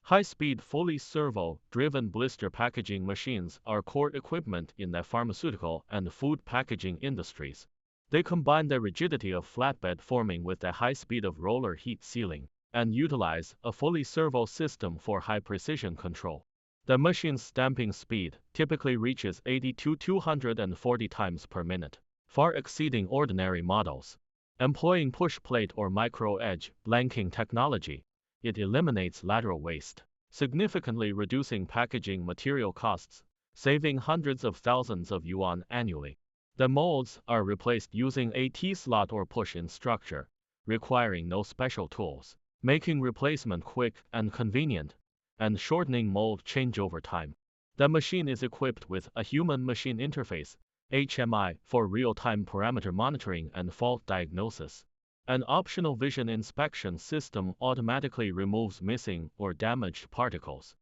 High-speed, fully servo-driven blister packaging machines are core equipment in the pharmaceutical and food packaging industries. They combine the rigidity of flatbed forming with the high speed of roller heat sealing, and utilize a fully servo system for high-precision control. The machine's stamping speed typically reaches 80 to 240 times per minute, far exceeding ordinary models. Employing push plate or micro-edge blanking technology, it eliminates lateral waste, significantly reducing packaging material costs, saving hundreds of thousands of yuan annually. The molds are replaced using a T-slot or push-in structure, requiring no special tools, making replacement quick and convenient, and shortening mold changeover time. The machine is equipped with a human-machine interface, HMI, for real-time parameter monitoring and fault diagnosis. An optional vision inspection system automatically removes missing or damaged particles,